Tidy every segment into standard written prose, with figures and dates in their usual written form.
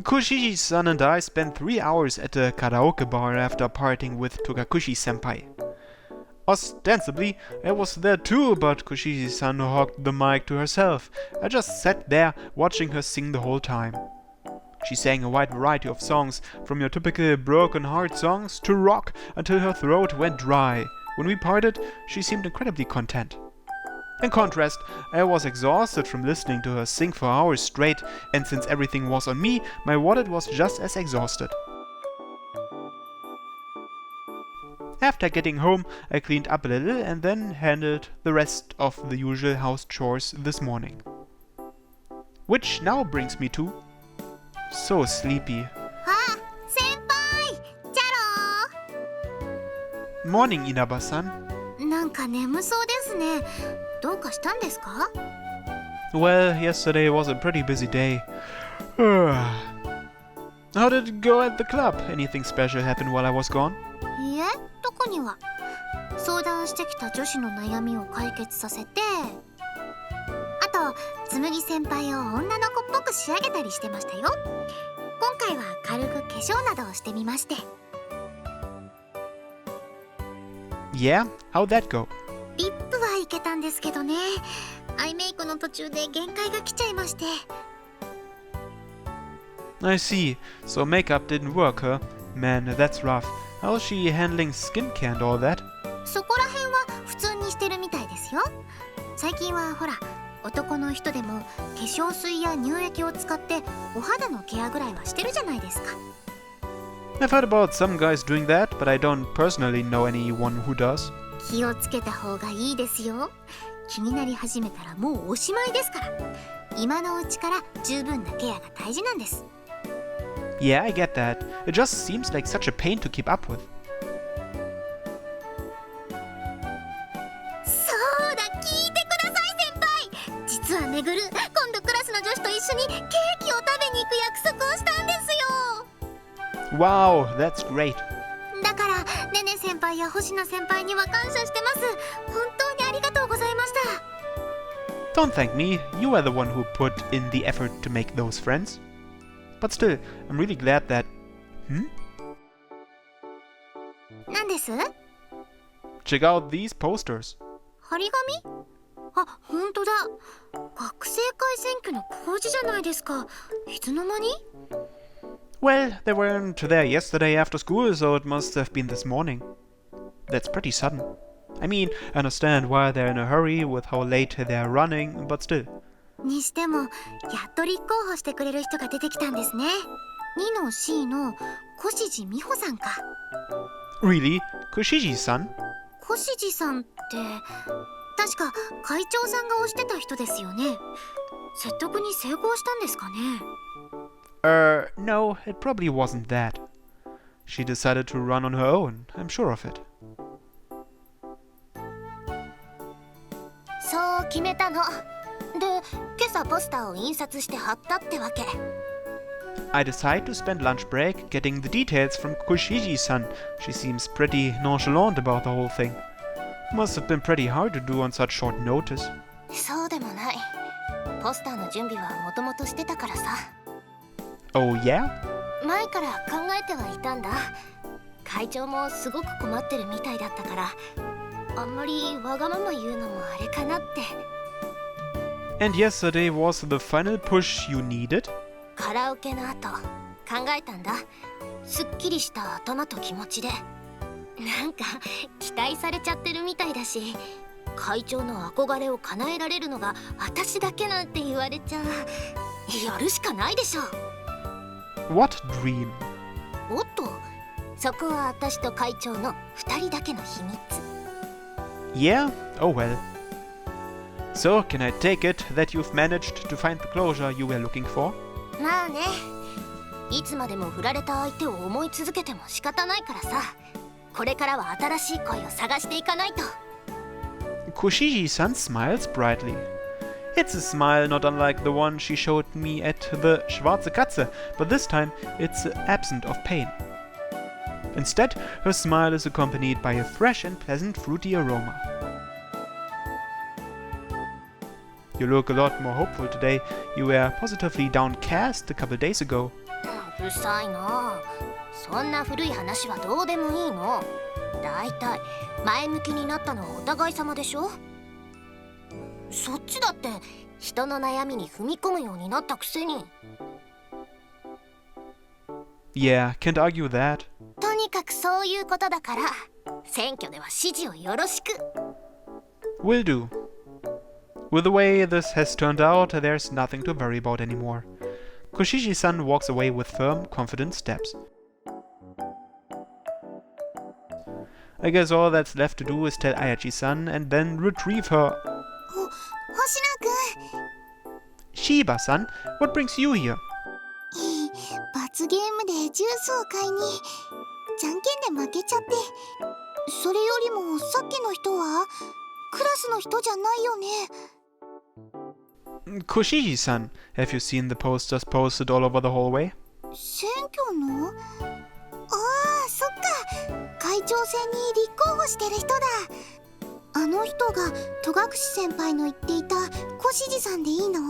Kushi's-san and I spent 3 hours at a karaoke bar after partying with Togakushi-senpai. Ostensibly, I was there too, but Kushi-san hogged the mic to herself. I just sat there watching her sing the whole time. She sang a wide variety of songs, from your typical broken heart songs to rock, until her throat went dry. When we parted, she seemed incredibly content. In contrast, I was exhausted from listening to her sing for hours straight, and since everything was on me, my wallet was just as exhausted. After getting home, I cleaned up a little and then handled the rest of the usual house chores this morning. Which now brings me to... so sleepy. Ah, senpai! Charo! Morning, Inaba-san. なんか眠そうですね。どうかしたんですか? Well, yesterday was a pretty busy day. How did it go at the club? Anything special happen while I was gone? いえ、特には。相談してきた女子の悩みを解決させて、あと、紬先輩を女の子っぽく仕上げたりしてましたよ。今回は軽く化粧などをしてみまして。Yeah? How'd that go? リップはいけたんですけどね。アイメイクの途中で限界が来ちゃいまして。I see. So makeup didn't work, huh? Man, that's rough. How's she handling skincare and all that? そこら辺は普通にしてるみたいですよ。最近はほら、男の人でも化粧水や乳液を使ってお肌のケアぐらいはしてるじゃないですか。I've heard about some guys doing that, but I don't personally know anyone who does. 気をつけた方がいいですよ。気になり始めたらもうおしまいですから。今のうちから十分なケアが大事なんです。Yeah, I get that. It just seems like such a pain to keep up with. そうだ、聞いてください先輩。実はめぐる、今度クラスの女子と一緒にケーキを食べに行く約束をしたんですよ。Wow, that's great. だからねね先輩や星名先輩には感謝してます。本当にありがとうございました。 Don't thank me. You are the one who put in the effort to make those friends. But still, I'm really glad that... 何です？ Check out these posters. 張り紙？あ、本当だ。学生会選挙の公示じゃないですか。いつの間に？ Well, they weren't there yesterday after school, so it must have been this morning. That's pretty sudden. I mean, I understand why they're in a hurry with how late they're running, but still. にしても、やっと立候補してくれる人が出てきたんですね。2の C の越路美穂さんか。Really? Kushiji-san? 越路さんって、確か会長さんが推してた人ですよね。説得に成功したんですかね。No, it probably wasn't that. She decided to run on her own, I'm sure of it. そう決めたの。で、今朝ポスターを印刷して貼ったってわけ。I decide to spend lunch break getting the details from Kushiji-san. She seems pretty nonchalant about the whole thing. Must have been pretty hard to do on such short notice. そうでもない。ポスターの準備はもともとしてたからさ。Oh yeah? 前から考えてはいたんだ。会長もすごく困ってるみたいだったから、あんまりわがまま言うのもあれかなって。And yesterday was the final push you needed? カラオケの後、考えたんだ。すっきりした頭と気持ちで。なんか期待されちゃってるみたいだし、会長の憧れを叶えられるのが私だけなんて言われちゃやるしかないでしょ。What dream? おっと、そこは私と会長の2人だけの秘密。Yeah? Oh well. So, can I take it that you've managed to find the closure you were looking for? まあね、いつまでも振られた相手を思い続けても仕方ないからさ。これからは新しい恋を探していかないと。Kushiji-san smiles brightly. It's a smile not unlike the one she showed me at the Schwarze Katze, but this time it's absent of pain. Instead, her smile is accompanied by a fresh and pleasant fruity aroma. You look a lot more hopeful today. You were positively downcast a couple days ago. うるさいな。そんな古い話はどうでもいいの。だいたい前向きになったのはお互い様でしょ。そっちだって人の悩みに踏み込むようになったくせに。Yeah, can't argue that. とにかくそういうことだから、選挙では支持をよろしく。 Will do. With the way this has turned out, there's nothing to worry about anymore. Kushishi-san walks away with firm, confident steps. I guess all that's left to do is tell Ayachi-san and then retrieve her. 星野Shiba-san, what brings you here? くん、罰ゲームでジュースを買いにじゃんけんで負けちゃって。それよりもさっきの人はクラスの人じゃないよね。Kushishi-san, have you seen the posters posted all over the hallway? 選挙の？ああ、そっか。会長選に立候補してる人だ。あの人が戸隠先輩の言っていた小獅子さんでいいの？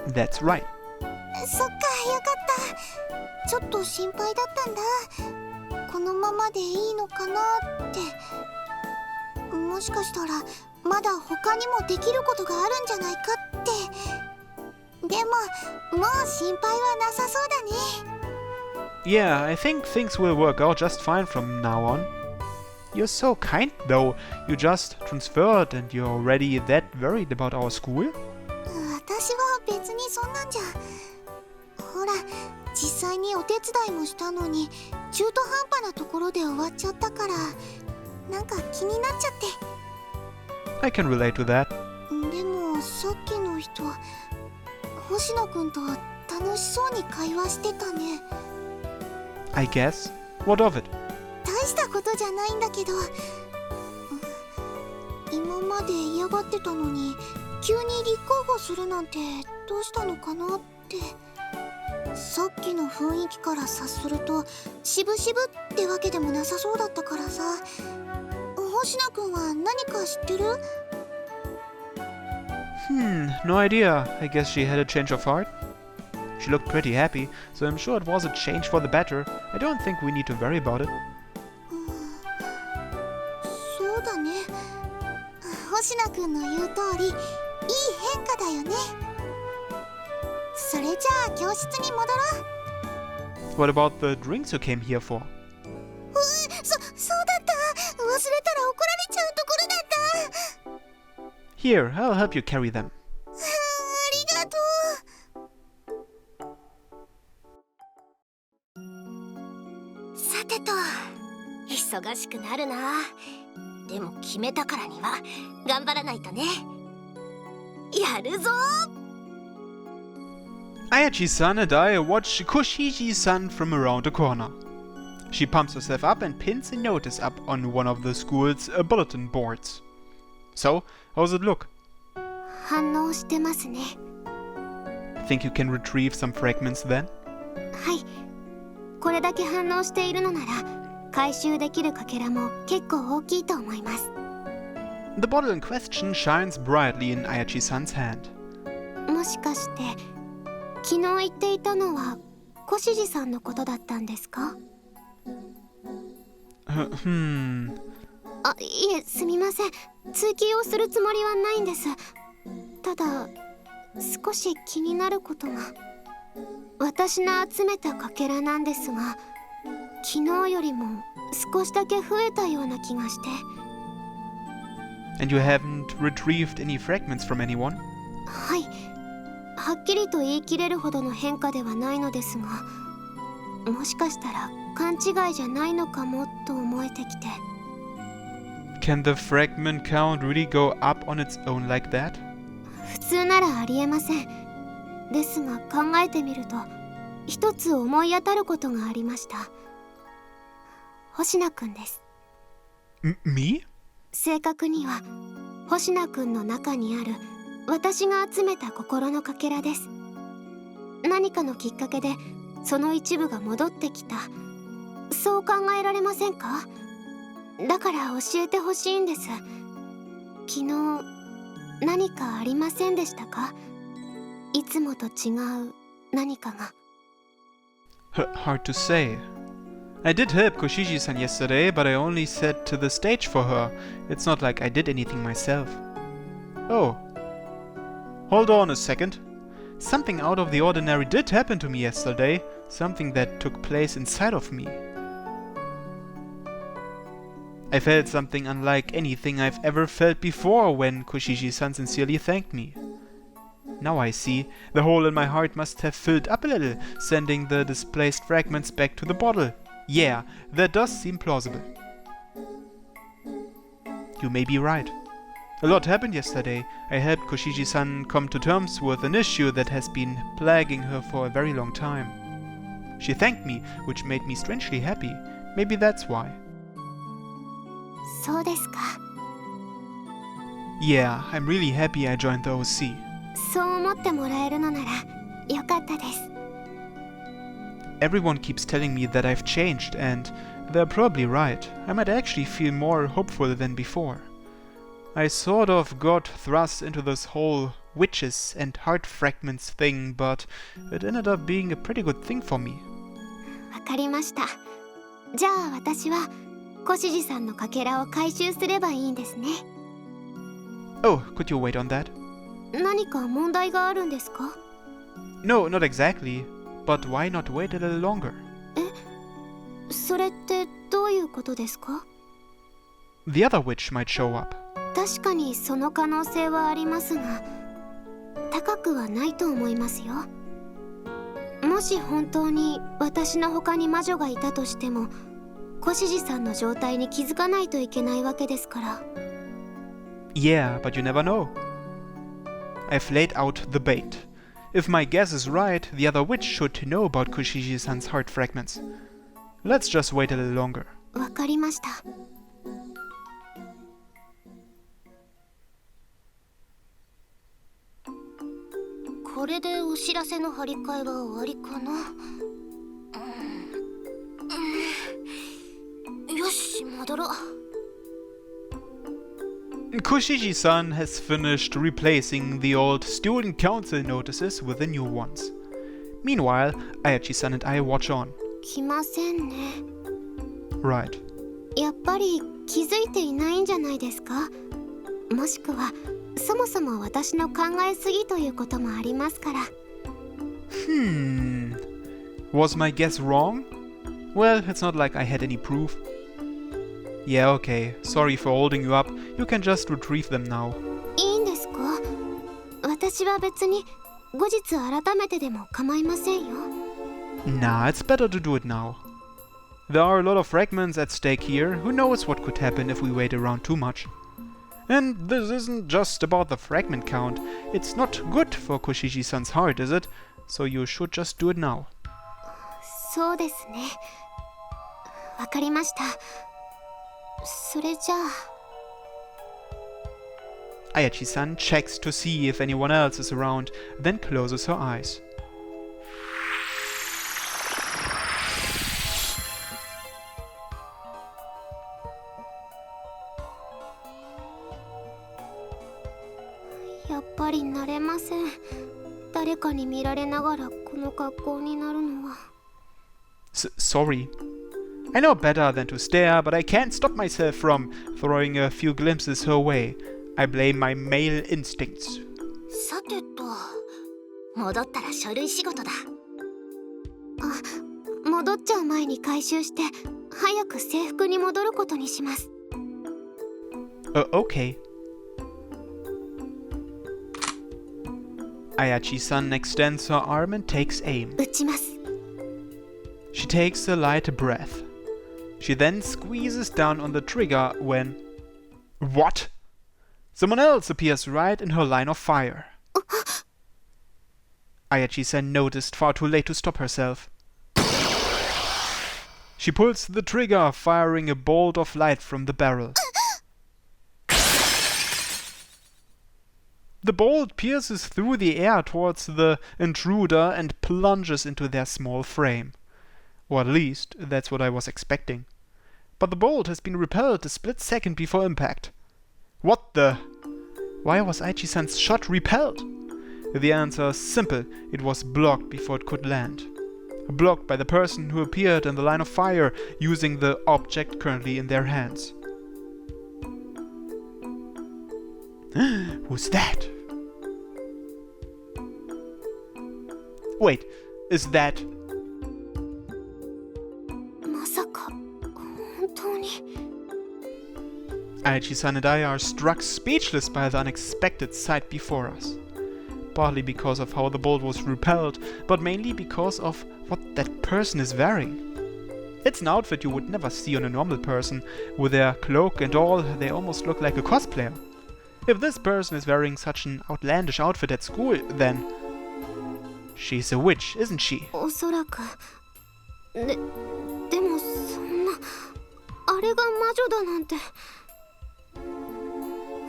That's right. そっか、よかった。ちょっと心配だったんだ。このままでいいのかなって。もしかしたらまだ他にもできることがあるんじゃないかって。でももう心配はなさそうだね。Yeah, I think things will work out just fine from now on. You're so kind, though. You just transferred and you're already that worried about our school? 私は別にそんなんじゃ。ほら、実際にお手伝いもしたのに中途半端なところで終わっちゃったから、なんか気になっちゃって。I can relate to that. でもさっきの人、星野くんと楽しそうに会話してたね。I guess. What of it? 大したことじゃないんだけど、今まで嫌がってたのに急に立候補するなんてどうしたのかなって。さっきの雰囲気から察すると渋々ってわけでもなさそうだったからさ。星野くんは何か知ってる？ No idea. I guess she had a change of heart. She looked pretty happy, so I'm sure it was a change for the better. I don't think we need to worry about it. そうだね。星野くんの言う通り、いい変化だよね。それじゃあ教室に戻ろう。What about the drinks you came here for? そうだった。忘れたら怒られちゃうところだった。Here, I'll help you carry them. ありがとう。さてと、忙しくなるな。でも決めたからには頑張らないとね。やるぞ。Ayachi-san and I watch Kushishi-san from around the corner. She pumps herself up and pins a notice up on one of the school's bulletin boards. So, how's it look? 反応してますね。Think you can retrieve some fragments then? はい。これだけ反応しているのなら回収できるかけらも結構大きいと思います。The bottle in question shines brightly in Ayachi-san's hand. もしかして昨日言っていたのは小獅子さんのことだったんですか？あ、いえ、すみません。追及をするつもりはないんです。ただ少し気になることが。私の集めたかけらなんですが、昨日よりも少しだけ増えたような気がして。And you haven't retrieved any fragments from anyone? はい。はっきりと言い切れるほどの変化ではないのですが、もしかしたら勘違いじゃないのかもと思えてきて。Can the fragment count really go up on its own like that? 普通ならありえません。ですが考えてみると一つ思い当たることがありました。星名くんです。Me? 正確には星名くんの中にある私が集めた心のかけらです。何かのきっかけでその一部が戻ってきた。そう考えられませんか？だから教えてほしいんです。昨日何かありませんでしたか？いつもと違う何かが。Hard to say. I did help Koshiji-san yesterday, but I only set to the stage for her. It's not like I did anything myself. Oh. Hold on a second. Something out of the ordinary did happen to me yesterday. Something that took place inside of me. I felt something unlike anything I've ever felt before when Koshiji-san sincerely thanked me. Now I see, the hole in my heart must have filled up a little, sending the displaced fragments back to the bottle. Yeah, that does seem plausible. You may be right. A lot happened yesterday. I helped Koshiji-san come to terms with an issue that has been plaguing her for a very long time. She thanked me, which made me strangely happy. Maybe that's why. そうですか。 Yeah, I'm really happy I joined the OC. そう思ってもらえるのならよかったです。 Everyone keeps telling me that I've changed, and they're probably right. I might actually feel more hopeful than before. I sort of got thrust into this whole witches and heart fragments thing, but it ended up being a pretty good thing for me. わかりました。じゃあ私は小獅子さんのかけらを回収すればいいんですね。 Oh, could you wait on that? 何か問題があるんですか？ No, not exactly. But why not wait a little longer? それってどういうことですか？ The other witch might show up. 確かにその可能性はありますが、高くはないと思いますよ。もし本当に私の他に魔女がいたとしても、小獅子さんの状態に気づかないといけないわけですから。 Yeah, but you never know. I've laid out the bait. If my guess is right, the other witch should know about Kushiji-san's heart fragments. Let's just wait a little longer. わかりました。これでお知らせの張り替えは終わりかな。よし、戻ろう。Kushiji-san has finished replacing the old student council notices with the new ones. Meanwhile, Ayachi-san and I watch on. 来ませんね。 Right. やっぱり気づいていないんじゃないですか？もしくはそもそも私の考えすぎということもありますから。Was my guess wrong? Well, it's not like I had any proof. Yeah, okay. Sorry for holding you up. You can just retrieve them now. いいんですか？私は別に後日改めてでも構いませんよ。 Nah, it's better to do it now. There are a lot of fragments at stake here. Who knows what could happen if we wait around too much? And this isn't just about the fragment count. It's not good for Koshiji-san's heart, is it? So you should just do it now. そうですね。わかりました。それじゃあ。 Ayachi-san checks to see if anyone else is around, then closes her eyes.「やっぱり慣れません。誰かに見られながらこの格好になるのは。 Sorry. I know better than to stare, but I can't stop myself from throwing a few glimpses her way. I blame my male instincts. さてと、戻ったら書類仕事だ。あ、戻っちゃう前に回収して、早く制服に戻ることにします。Okay. Ayachi-san extends her arm and takes aim. 撃ちます。 She takes a light breath. She then squeezes down on the trigger when... What? Someone else appears right in her line of fire. Ayachi-san noticed far too late to stop herself. She pulls the trigger, firing a bolt of light from the barrel. The bolt pierces through the air towards the intruder and plunges into their small frame. Or at least, that's what I was expecting. But the bolt has been repelled a split second before impact. What the... Why was Aichi-san's shot repelled? The answer is simple. It was blocked before it could land. blocked by the person who appeared in the line of fire using the object currently in their hands. Who's that? Wait, is that... まさか本当に Aichi-san and I are struck speechless by the unexpected sight before us. Partly because of how the bolt was repelled, but mainly because of what that person is wearing. It's an outfit you would never see on a normal person. With their cloak and all, they almost look like a cosplayer. If this person is wearing such an outlandish outfit at school, then... she's a witch, isn't she? おそらくでもそんなあれが魔女だなんて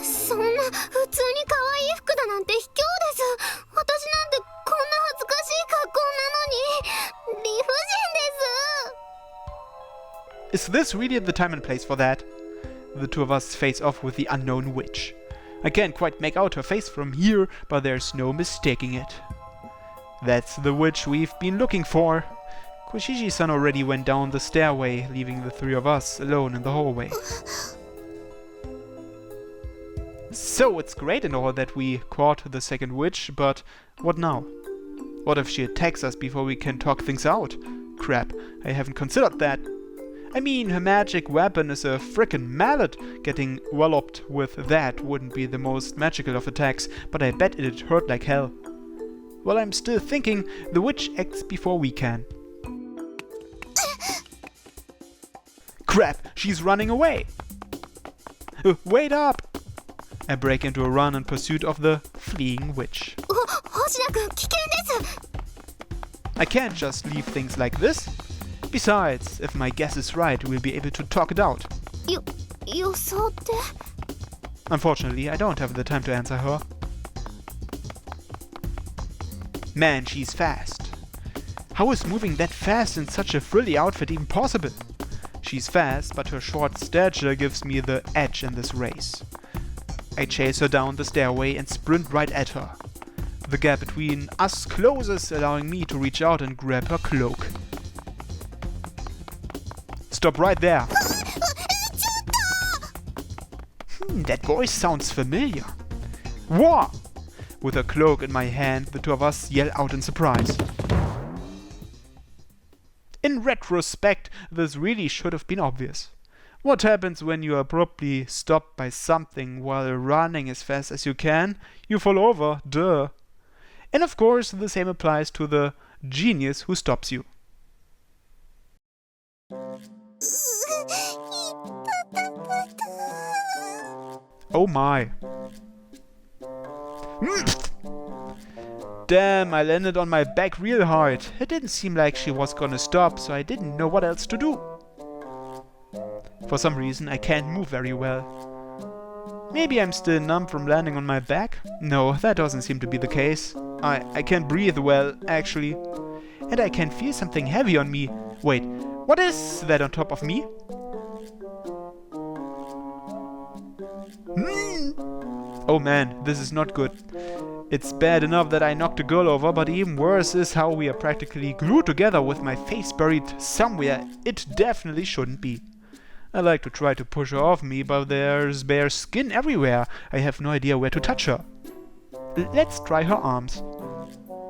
そんな普通に可愛い服だなんて卑怯です私なんてこんな恥ずかしい格好なのに理不尽です Is this really the time and place for that? The two of us face off with the unknown witch. I can't quite make out her face from here, but there's no mistaking it. That's the witch we've been looking for. Kushi-san already went down the stairway, leaving the three of us alone in the hallway. So it's great and all that we caught the second witch, but what now? What if she attacks us before we can talk things out? Crap, I haven't considered that. I mean, her magic weapon is a frickin' mallet. Getting walloped with that wouldn't be the most magical of attacks, but I bet it'd hurt like hell. Well, I'm still thinking the witch acts before we can. Crap, she's running away! Wait up! I break into a run in pursuit of the fleeing witch. I can't just leave things like this. Besides, if my guess is right, we'll be able to talk it out. Unfortunately, I don't have the time to answer her. Man, she's fast. How is moving that fast in such a frilly outfit even possible? She's fast, but her short stature gives me the edge in this race. I chase her down the stairway and sprint right at her. The gap between us closes, allowing me to reach out and grab her cloak. Stop right there! That voice sounds familiar. War! With her cloak in my hand, the two of us yell out in surprise. In retrospect, this really should have been obvious. What happens when you are abruptly stopped by something while running as fast as you can? You fall over, duh. And of course, the same applies to the genius who stops you. Oh my. Damn, I landed on my back real hard. It didn't seem like she was gonna stop, so I didn't know what else to do. For some reason, I can't move very well. Maybe I'm still numb from landing on my back? No, that doesn't seem to be the case. I can't breathe well, actually. And I can feel something heavy on me. Wait, what is that on top of me? Oh man, this is not good. It's bad enough that I knocked a girl over, but even worse is how we are practically glued together with my face buried somewhere it definitely shouldn't be. I like to try to push her off me, but there's bare skin everywhere. I have no idea where to touch her. Let's try her arms.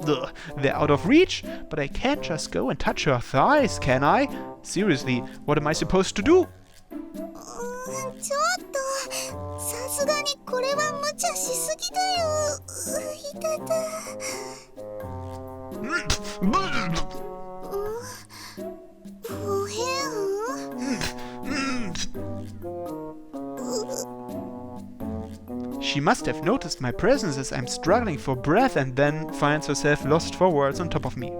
Ugh, they're out of reach, but I can't just go and touch her thighs, can I? Seriously, what am I supposed to do? ちょっとさすがにこれは無茶しすぎだよいたた不変 She must have noticed my presence as I'm struggling for breath and then finds herself lost for words on top of me.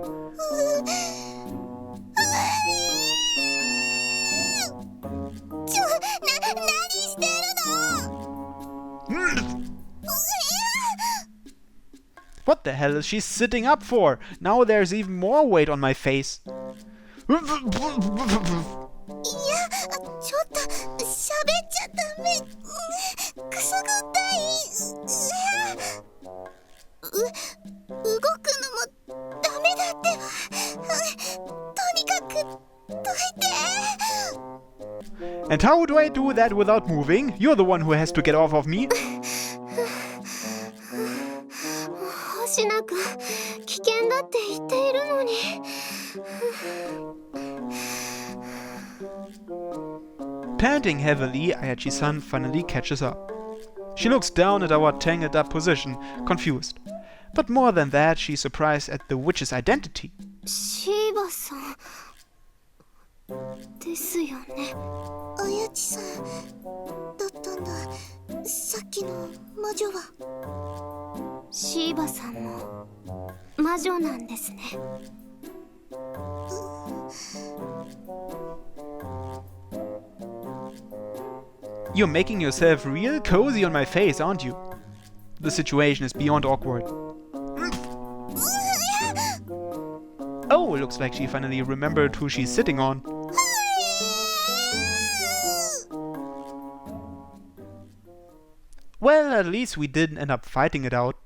What the hell is she sitting up for? Now there's even more weight on my face. いや、ちょっと喋っちゃダメ。くすぐったい。動くのもダメだってば。And how do I do that without moving? You're the one who has to get off of me. 星名くん、危険だって言っているのに。Panting heavily, Ayachi-san finally catches up. She looks down at our tangled up position, confused. But more than that, she's surprised at the witch's identity. シーバさんですよね。綾地さんだったんだ。さっきの魔女は。シーバさんも魔女なんですね。You're making yourself real cozy on my face, aren't you? The situation is beyond awkward. Oh, looks like she finally remembered who she's sitting on. Well, at least we didn't end up fighting it out.